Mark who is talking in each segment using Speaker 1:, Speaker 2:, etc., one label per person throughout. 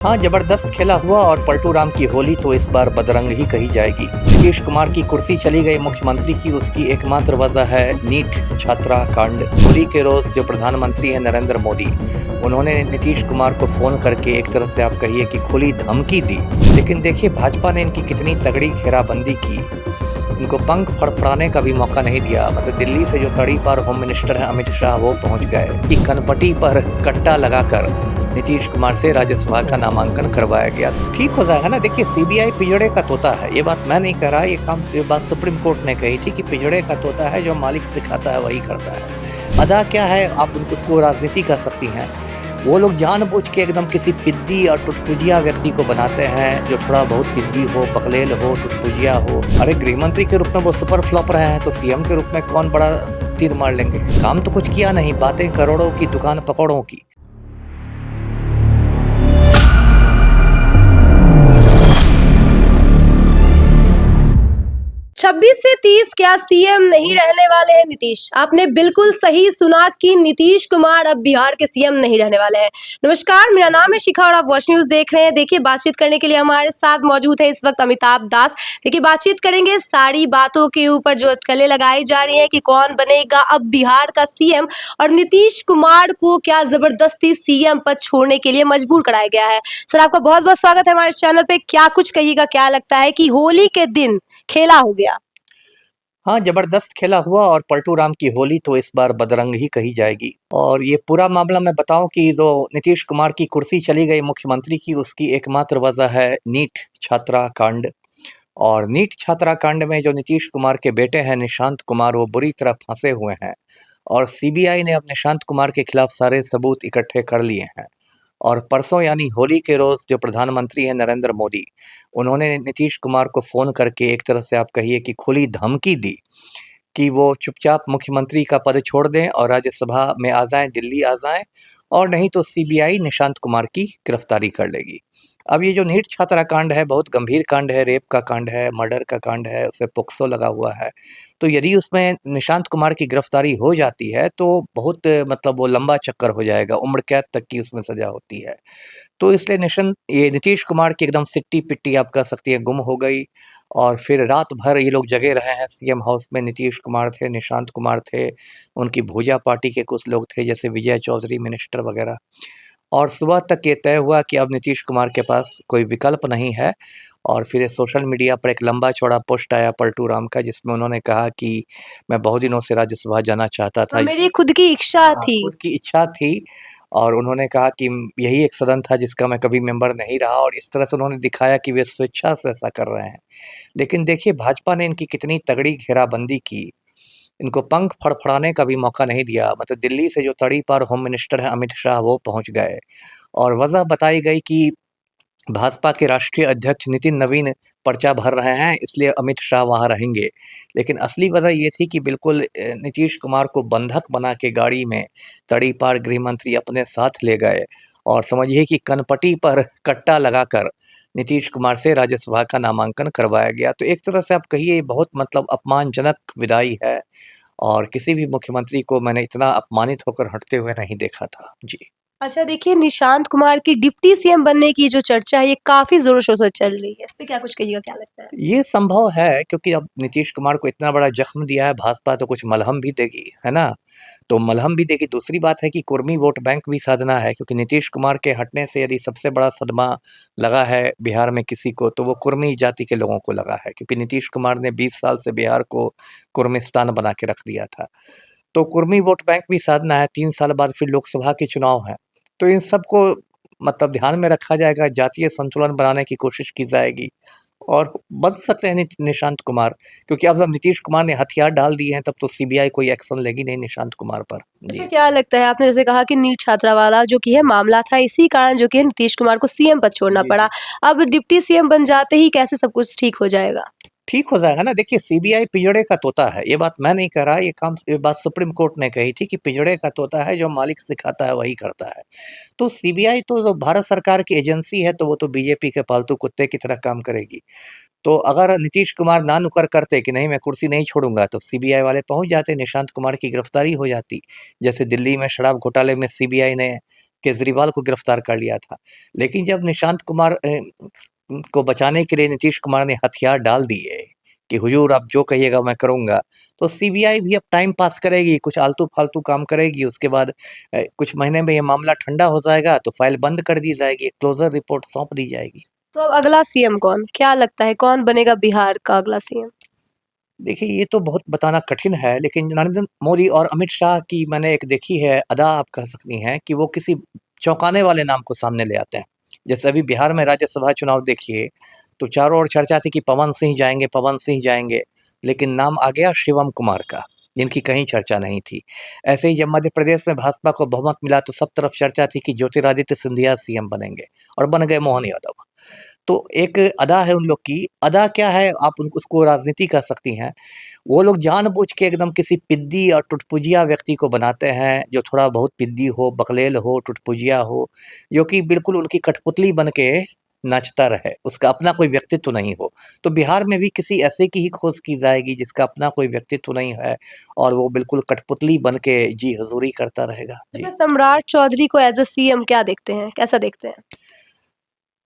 Speaker 1: हाँ, जबरदस्त खेला हुआ और पलटू राम की होली तो इस बार बदरंग ही कही जाएगी। नीतीश कुमार की कुर्सी चली गई मुख्यमंत्री की, उसकी एकमात्र वजह है नीट छात्रा कांड। होली के रोज जो प्रधानमंत्री हैं नरेंद्र मोदी, उन्होंने नीतीश कुमार को फोन करके एक तरह से आप कहिए कि खुली धमकी दी। लेकिन देखिए भाजपा ने इनकी कितनी तगड़ी घेराबंदी की, इनको पंख फड़फड़ाने का भी मौका नहीं दिया। मतलब दिल्ली से जो तड़ी पार होम मिनिस्टर है अमित शाह, वो पहुंच गए कि कनपटी पर कट्टा लगाकर नीतीश कुमार से राज्यसभा का नामांकन करवाया गया। ठीक हो जाएगा ना। देखिए सीबीआई पिजड़े का तोता है, ये बात मैं नहीं कह रहा, ये बात सुप्रीम कोर्ट ने कही थी कि पिजड़े का तोता है, जो मालिक सिखाता है वही करता है। अदा क्या है, आप उसको राजनीति कर सकती हैं। वो लोग जानबूझ के एकदम किसी पिद्दी और टुटपुजिया व्यक्ति को बनाते हैं, जो थोड़ा बहुत पिद्दी हो, बकलेल हो, टुटपुजिया हो। अरे गृहमंत्री के रूप में वो सुपर फ्लॉप रहे हैं, तो सीएम के रूप में कौन बड़ा तीर मार लेंगे। काम तो कुछ किया नहीं, बातें करोड़ों की, दुकान पकौड़ों की।
Speaker 2: 26 से 30 क्या सीएम नहीं रहने वाले हैं नीतीश? आपने बिल्कुल सही सुना कि नीतीश कुमार अब बिहार के सीएम नहीं रहने वाले हैं। नमस्कार, मेरा नाम है शिखा और आप वॉच न्यूज देख रहे हैं। देखिए बातचीत करने के लिए हमारे साथ मौजूद है इस वक्त अमिताभ दास। देखिए बातचीत करेंगे सारी बातों के ऊपर जो अटकलें लगाई जा रही है कि कौन बनेगा अब बिहार का सीएम, और नीतीश कुमार को क्या जबरदस्ती सीएम पद छोड़ने के लिए मजबूर कराया गया है। सर आपका बहुत बहुत स्वागत है हमारे चैनल पे। क्या कुछ कहिएगा, क्या लगता है कि होली के दिन खेला हो गया?
Speaker 1: हाँ, जबरदस्त खेला हुआ और पलटू राम की होली तो इस बार बदरंग ही कही जाएगी। और ये पूरा मामला मैं बताऊं कि जो नीतीश कुमार की कुर्सी चली गई मुख्यमंत्री की, उसकी एकमात्र वजह है नीट छात्रा कांड। और नीट छात्रा कांड में जो नीतीश कुमार के बेटे हैं निशांत कुमार, वो बुरी तरह फंसे हुए हैं। और सीबीआई ने अब निशांत कुमार के खिलाफ सारे सबूत इकट्ठे कर लिए हैं। और परसों यानी होली के रोज जो प्रधानमंत्री हैं नरेंद्र मोदी, उन्होंने नीतीश कुमार को फोन करके एक तरह से आप कहिए कि खुली धमकी दी कि वो चुपचाप मुख्यमंत्री का पद छोड़ दें और राज्यसभा में आ जाएं, दिल्ली आ जाएं, और नहीं तो सीबीआई निशांत कुमार की गिरफ्तारी कर लेगी। अब ये जो नीट छात्रा कांड है बहुत गंभीर कांड है, रेप का कांड है, मर्डर का कांड है, उसे पोक्सो लगा हुआ है। तो यदि उसमें निशांत कुमार की गिरफ्तारी हो जाती है तो बहुत मतलब वो लंबा चक्कर हो जाएगा, उम्र कैद तक की उसमें सजा होती है। तो इसलिए ये नीतीश कुमार की एकदम सिट्टी-पिट्टी आप कह सकती हैं गुम हो गई। और फिर रात भर ये लोग जगे रहे हैं सीएम हाउस में। नीतीश कुमार थे, निशांत कुमार थे, उनकी भूजा पार्टी के कुछ लोग थे जैसे विजय चौधरी मिनिस्टर वगैरह। और सुबह तक ये तय हुआ कि अब नीतीश कुमार के पास कोई विकल्प नहीं है। और फिर सोशल मीडिया पर एक लंबा-चौड़ा पोस्ट आया पलटू राम का, जिसमें उन्होंने कहा कि मैं बहुत दिनों से राज्यसभा जाना चाहता था।
Speaker 2: मेरी खुद की इच्छा
Speaker 1: हाँ,
Speaker 2: थी।
Speaker 1: खुद की इच्छा थी। और उन्होंने कहा कि यही एक सदन था जिसका मैं कभी मेंबर नहीं रहा, और इस तरह से उन्होंने दिखाया कि वे स्वेच्छा से ऐसा कर रहे हैं। लेकिन देखिए भाजपा ने इनकी कितनी तगड़ी घेराबंदी की, इनको पंख फड़फड़ाने का भी मौका नहीं दिया। मतलब दिल्ली से जो तड़ी पार होम मिनिस्टर हैं अमित शाह, वो पहुंच गए। और वजह बताई गई कि भाजपा के राष्ट्रीय अध्यक्ष नितिन नवीन पर्चा भर रहे हैं, इसलिए अमित शाह वहाँ रहेंगे। लेकिन असली वजह ये थी कि बिल्कुल नीतीश कुमार को बंधक बना के गाड़ी में तड़ी पार गृह मंत्री अपने साथ ले गए, और समझिए कि कनपटी पर कट्टा लगाकर नीतीश कुमार से राज्यसभा का नामांकन करवाया गया। तो एक तरह से आप कहिए बहुत मतलब अपमानजनक विदाई है। और किसी भी मुख्यमंत्री को मैंने इतना अपमानित होकर हटते हुए नहीं देखा था। जी।
Speaker 2: अच्छा देखिए, निशांत कुमार की डिप्टी सीएम बनने की जो चर्चा है ये काफी जोरों शोर से चल रही है। इस पे क्या कुछ कहिएगा, क्या लगता है?
Speaker 1: ये संभव है क्योंकि अब नीतीश कुमार को इतना बड़ा जख्म दिया है भाजपा, तो कुछ मलहम भी देगी, है ना? तो मलहम भी देगी। दूसरी बात है कि कुर्मी वोट बैंक भी साधना है, क्योंकि नीतीश कुमार के हटने से यदि सबसे बड़ा सदमा लगा है बिहार में किसी को, तो वो कुर्मी जाति के लोगों को लगा है, क्योंकि नीतीश कुमार ने 20 साल से बिहार को कुर्मिस्तान बना के रख दिया था। तो कुर्मी वोट बैंक भी साधना है। 3 साल बाद फिर लोकसभा के चुनाव हैं। तो इन सबको मतलब ध्यान में रखा जाएगा, जातीय संतुलन बनाने की कोशिश की जाएगी, और बच सकते हैं निशांत कुमार, क्योंकि अब जब नीतीश कुमार ने हथियार डाल दिए हैं तब तो सीबीआई कोई एक्शन लेगी नहीं निशांत कुमार पर।
Speaker 2: अच्छा
Speaker 1: जी।
Speaker 2: क्या लगता है, आपने जैसे कहा कि नीट छात्रा वाला जो कि है मामला था, इसी कारण जो कि है नीतीश कुमार को सीएम पद छोड़ना
Speaker 1: जी,
Speaker 2: पड़ा।
Speaker 1: जी।
Speaker 2: अब डिप्टी सीएम बन जाते ही कैसे सब कुछ ठीक हो जाएगा?
Speaker 1: ठीक हो जाएगा ना। देखिए सीबीआई पिंजड़े का तोता है, ये बात मैं नहीं कह रहा, ये बात सुप्रीम कोर्ट ने कही थी कि पिंजड़े का तोता है, जो मालिक सिखाता है वही करता है। तो सीबीआई तो जो भारत सरकार की एजेंसी है, तो वो तो बीजेपी के पालतू कुत्ते की तरह काम करेगी। तो अगर नीतीश कुमार ना नुकर करते कि नहीं मैं कुर्सी नहीं छोड़ूंगा, तो सीबीआई वाले पहुंच जाते, निशांत कुमार की गिरफ्तारी हो जाती। जैसे दिल्ली में शराब घोटाले में सीबीआई ने केजरीवाल को गिरफ्तार कर लिया था। लेकिन जब निशांत कुमार को बचाने के लिए नीतीश कुमार ने हथियार डाल दिए कि हुजूर आप जो कहिएगा मैं करूँगा, तो सीबीआई भी अब टाइम पास करेगी, कुछ आलतू-फालतू काम करेगी, उसके बाद कुछ महीने में ये मामला ठंडा हो जाएगा तो फाइल बंद कर दी जाएगी, एक क्लोज़र रिपोर्ट सौंप दी जाएगी।
Speaker 2: तो अब अगला सीएम कौन? क्या लगता है कौन बनेगा बिहार का अगला सीएम?
Speaker 1: देखिए, ये तो बहुत बताना कठिन है, लेकिन नरेंद्र मोदी और अमित शाह की मैंने एक देखी है अदा, आप कह सकती हैं कि वो किसी चौंकाने वाले नाम को सामने ले आते हैं। जैसे अभी बिहार में राज्यसभा चुनाव देखिए, तो चारों ओर चर्चा थी कि पवन सिंह जाएँगे, लेकिन नाम आ गया शिवम कुमार का, जिनकी कहीं चर्चा नहीं थी। ऐसे ही जब मध्य प्रदेश में भाजपा को बहुमत मिला, तो सब तरफ चर्चा थी कि ज्योतिरादित्य सिंधिया सीएम बनेंगे और बन गए मोहन यादव। तो एक अदा है उन लोग की, अदा क्या है आप उनको उसको राजनीति कह सकती हैं। वो लोग जानबूझ के एकदम किसी पिद्दी और टुटपुजिया व्यक्ति को बनाते हैं, जो थोड़ा बहुत पिद्दी हो, बकलेल हो, टुटपुजिया हो, जो कि बिल्कुल उनकी कठपुतली बन के नाचता रहे, उसका अपना कोई व्यक्तित्व नहीं हो। तो बिहार में भी किसी ऐसे की ही खोज की जाएगी जिसका अपना कोई व्यक्तित्व नहीं है और वो बिल्कुल कठपुतली बन के जी हुज़ूरी करता रहेगा। जी।
Speaker 2: अच्छा, सम्राट चौधरी को एज अ सीएम क्या देखते हैं, कैसा देखते हैं?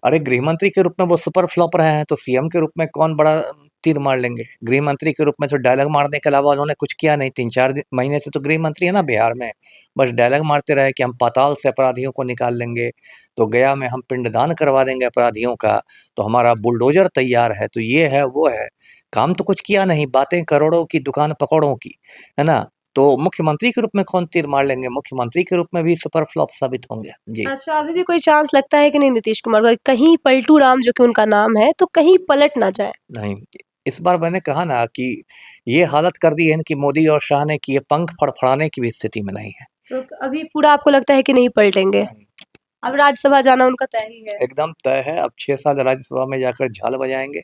Speaker 1: अरे गृहमंत्री के रूप में वो सुपर फ्लॉप रहे हैं, तो सीएम के रूप में कौन बड़ा तीर मार लेंगे। गृहमंत्री के रूप में तो डायलॉग मारने के अलावा उन्होंने कुछ किया नहीं। 3-4 महीने से तो गृहमंत्री है ना बिहार में, बस डायलॉग मारते रहे कि हम पाताल से अपराधियों को निकाल लेंगे, तो गया में हम पिंडदान करवा देंगे अपराधियों का, तो हमारा बुलडोजर तैयार है, तो ये है वो है। काम तो कुछ किया नहीं, बातें करोड़ों की, दुकान पकौड़ों की, है ना। तो मुख्यमंत्री के रूप में कौन तीर मार लेंगे, मुख्यमंत्री के रूप में भी सुपर फ्लॉप साबित होंगे। जी।
Speaker 2: अच्छा, अभी भी कोई चांस लगता है कि नहीं नीतीश कुमार को, कहीं पलटू राम जो कि उनका नाम है, तो कहीं पलट ना जाए?
Speaker 1: नहीं, इस बार मैंने कहा ना कि ये हालत कर दी है इनकी मोदी और शाह ने कि ये पंख फड़फड़ाने की भी स्थिति में नहीं है।
Speaker 2: तो अभी पूरा आपको लगता है कि नहीं पलटेंगे? अब राज्यसभा जाना उनका तय ही है।
Speaker 1: एकदम तय है, अब 6 साल राज्यसभा में जाकर झाल बजाएँगे,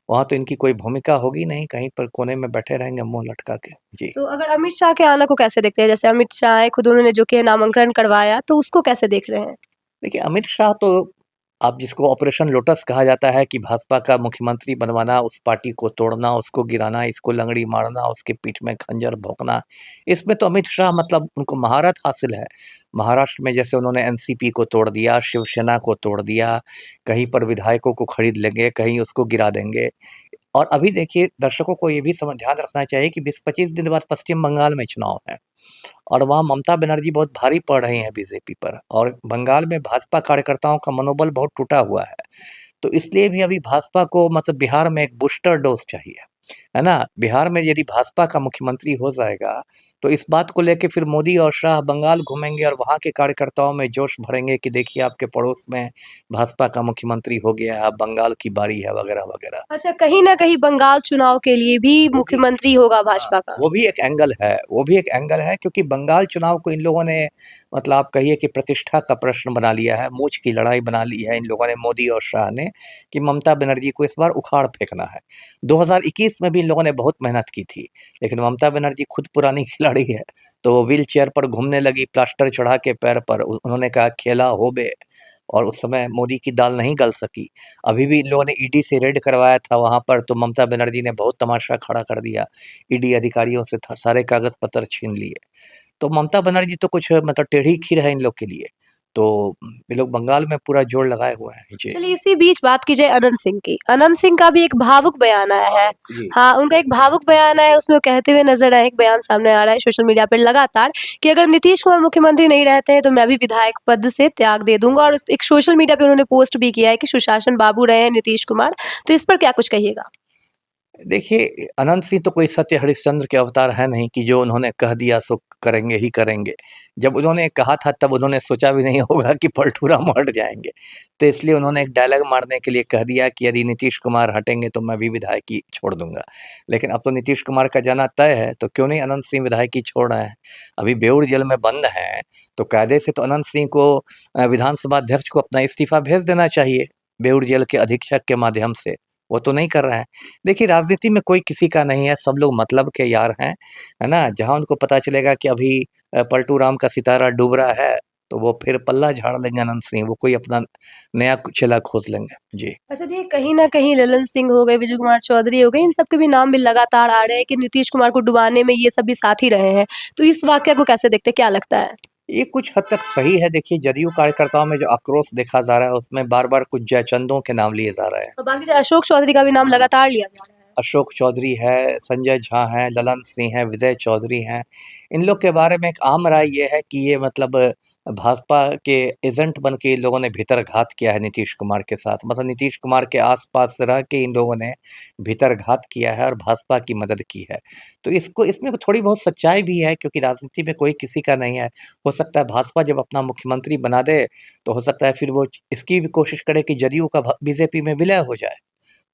Speaker 1: वहाँ तो इनकी कोई भूमिका होगी नहीं, कहीं पर कोने में बैठे रहेंगे मुँह लटका के। जी।
Speaker 2: तो अगर अमित शाह के आने को कैसे देखते हैं? जैसे अमित शाह आए, खुद उन्होंने जो कि नामांकन करवाया, तो उसको कैसे देख रहे हैं?
Speaker 1: देखिए, अमित शाह तो अब जिसको ऑपरेशन लोटस कहा जाता है कि भाजपा का मुख्यमंत्री बनवाना, उस पार्टी को तोड़ना, उसको गिराना, इसको लंगड़ी मारना, उसके पीठ में खंजर भोंकना, इसमें तो अमित शाह मतलब उनको महारत हासिल है। महाराष्ट्र में जैसे उन्होंने एनसीपी को तोड़ दिया, शिवसेना को तोड़ दिया, कहीं पर विधायकों को खरीद लेंगे, कहीं उसको गिरा देंगे। और अभी देखिए, दर्शकों को ये भी ध्यान रखना चाहिए कि 20-25 दिन बाद पश्चिम बंगाल में चुनाव है और वहाँ ममता बनर्जी बहुत भारी पड़ रही हैं बीजेपी पर और बंगाल में भाजपा कार्यकर्ताओं का मनोबल बहुत टूटा हुआ है। तो इसलिए भी अभी भाजपा को मतलब बिहार में एक बूस्टर डोज चाहिए, है ना? बिहार में यदि भाजपा का मुख्यमंत्री हो जाएगा, तो इस बात को लेके फिर मोदी और शाह बंगाल घूमेंगे और वहाँ के कार्यकर्ताओं में जोश भरेंगे कि देखिए आपके पड़ोस में भाजपा का मुख्यमंत्री हो गया है, अब बंगाल की बारी है वगैरह-वगैरह।
Speaker 2: अच्छा, कहीं न कहीं बंगाल चुनाव के लिए भी
Speaker 1: वो भी
Speaker 2: मुख्यमंत्री होगा
Speaker 1: हाँ,
Speaker 2: भाजपा का।
Speaker 1: वो भी एक एंगल है, वो भी एक एंगल है क्योंकि बंगाल चुनाव को इन लोगों ने मतलब आप कहिए कि प्रतिष्ठा का प्रश्न बना लिया है, मूंछ की लड़ाई बना ली है इन लोगों ने, मोदी और शाह ने, कि ममता बनर्जी को इस बार उखाड़ फेंकना है। 2021 में भी इन लोगों ने बहुत मेहनत की थी, लेकिन ममता बनर्जी खुद पुरानी खिलाड़ी है, तो वो व्हील चेयर पर घूमने लगी, प्लास्टर चढ़ा के पैर पर, उन्होंने कहा खेला होबे और उस समय मोदी की दाल नहीं गल सकी। अभी भी इन लोगों ने ईडी से रेड करवाया था वहाँ पर, तो ममता बनर्जी ने बहुत तमाशा खड़ा कर दिया। ईडी अधिकारियों से सारे कागज़ पत्र छीन लिए। तो ममता बनर्जी तो कुछ मतलब टेढ़ी खीर है इन लोग के लिए। तो ये लोग बंगाल में पूरा जोर लगाए हुए हैं। जी।
Speaker 2: चलिए, इसी बीच बात की जाए अनंत सिंह की। अनंत सिंह का भी एक भावुक बयान आया है।
Speaker 1: जी।
Speaker 2: हाँ, उनका एक भावुक बयान आया है, उसमें वो कहते हुए नज़र आए, एक बयान सामने आ रहा है सोशल मीडिया पे लगातार कि अगर नीतीश कुमार मुख्यमंत्री नहीं रहते हैं, तो मैं भी विधायक पद से त्याग दे दूँगा और एक सोशल मीडिया पे उन्होंने पोस्ट भी किया है कि सुशासन बाबू रहे हैं नीतीश कुमार। तो इस पर क्या कुछ कहिएगा?
Speaker 1: देखिए, अनंत सिंह तो कोई सत्य हरिश्चंद्र के अवतार है नहीं कि जो उन्होंने कह दिया सो करेंगे ही करेंगे। जब उन्होंने कहा था तब उन्होंने सोचा भी नहीं होगा कि पलटू राम हट जाएँगे। तो इसलिए उन्होंने एक डायलॉग मारने के लिए कह दिया कि यदि नीतीश कुमार हटेंगे तो मैं भी विधायकी छोड़ दूँगा। लेकिन अब तो नीतीश कुमार का जाना तय है, तो क्यों नहीं अनंत सिंह विधायकी छोड़ रहे हैं। अभी बेऊर जेल में बंद हैं, तो कायदे से तो अनंत सिंह को विधानसभा अध्यक्ष को अपना इस्तीफ़ा भेज देना चाहिए, बेऊर जेल के अधीक्षक के माध्यम से। वो तो नहीं कर रहे हैं। देखिए, राजनीति में कोई किसी का नहीं है, सब लोग मतलब के यार हैं, है ना? जहाँ उनको पता चलेगा कि अभी पलटू राम का सितारा डूब रहा है, तो वो फिर पल्ला झाड़ लेंगे अनंत सिंह, वो कोई अपना नया चेला खोज लेंगे। जी।
Speaker 2: अच्छा, देखिए, कहीं न कहीं ललन सिंह हो गए, विजय कुमार चौधरी हो गए, इन सब के भी नाम भी लगातार आ रहे हैं कि नीतीश कुमार को डुबाने में ये सब भी साथ ही रहे हैं। तो इस वाकया को कैसे देखते हैं, क्या लगता है?
Speaker 1: ये कुछ हद तक सही है। देखिए, जदयू कार्यकर्ताओं में जो आक्रोश देखा जा रहा है, उसमें बार-बार कुछ जयचंदों के नाम लिए जा रहे हैं।
Speaker 2: और बाकी जो अशोक चौधरी का भी नाम लगातार लिया जा रहा है।
Speaker 1: अशोक चौधरी है, संजय झा हैं, ललन सिंह हैं, विजय चौधरी हैं। इन लोग के बारे में एक आम राय ये है कि ये मतलब भाजपा के एजेंट बन के इन लोगों ने भीतरघात किया है नीतीश कुमार के साथ। मतलब नीतीश कुमार के आस-पास रह के इन लोगों ने भीतरघात किया है और भाजपा की मदद की है। तो इसमें थोड़ी बहुत सच्चाई भी है, क्योंकि राजनीति में कोई किसी का नहीं है। हो सकता है भाजपा जब अपना मुख्यमंत्री बना दे, तो हो सकता है फिर वो इसकी भी कोशिश करे कि जदयू का बीजेपी में विलय हो जाए,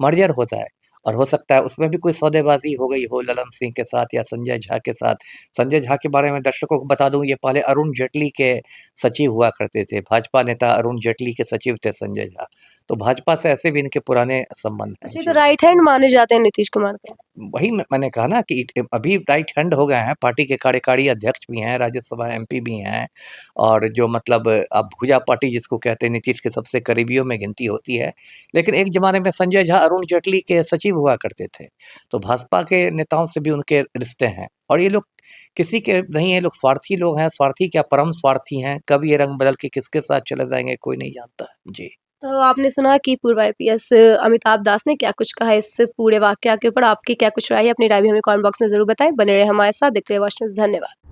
Speaker 1: मर्जर हो जाए। और हो सकता है उसमें भी कोई सौदेबाज़ी हो गई हो ललन सिंह के साथ या संजय झा के साथ। संजय झा के बारे में दर्शकों को बता दूँ, ये पहले अरुण जेटली के सचिव हुआ करते थे। भाजपा नेता अरुण जेटली के सचिव थे संजय झा। तो भाजपा से ऐसे भी इनके पुराने संबंध हैं।
Speaker 2: अच्छा, ये तो राइट हैंड माने जाते हैं नीतीश कुमार के।
Speaker 1: वही मैंने कहा ना कि अभी राइट हैंड हो गए हैं, पार्टी के कार्यकारी अध्यक्ष भी हैं, राज्यसभा एमपी भी हैं, और जो मतलब अब भुजा पार्टी जिसको कहते हैं, नीतीश के सबसे करीबियों में गिनती होती है। लेकिन एक ज़माने में संजय झा अरुण जेटली के सचिव हुआ करते थे। तो भाजपा के नेताओं से भी उनके रिश्ते हैं, और ये लोग किसी के नहीं है, ये लोग स्वार्थी लोग हैं। स्वार्थी क्या, परम स्वार्थी हैं। कब ये रंग बदल के किसके साथ चले जाएँगे कोई नहीं जानता। जी।
Speaker 2: तो आपने सुना कि पूर्व आईपीएस अमिताभ दास ने क्या कुछ कहा इस पूरे वाकया के ऊपर। आपकी क्या कुछ राय है? अपनी राय भी हमें कमेंट बॉक्स में ज़रूर बताएं। बने रहे हमारे साथ, देखते रहे वॉच न्यूज़। धन्यवाद।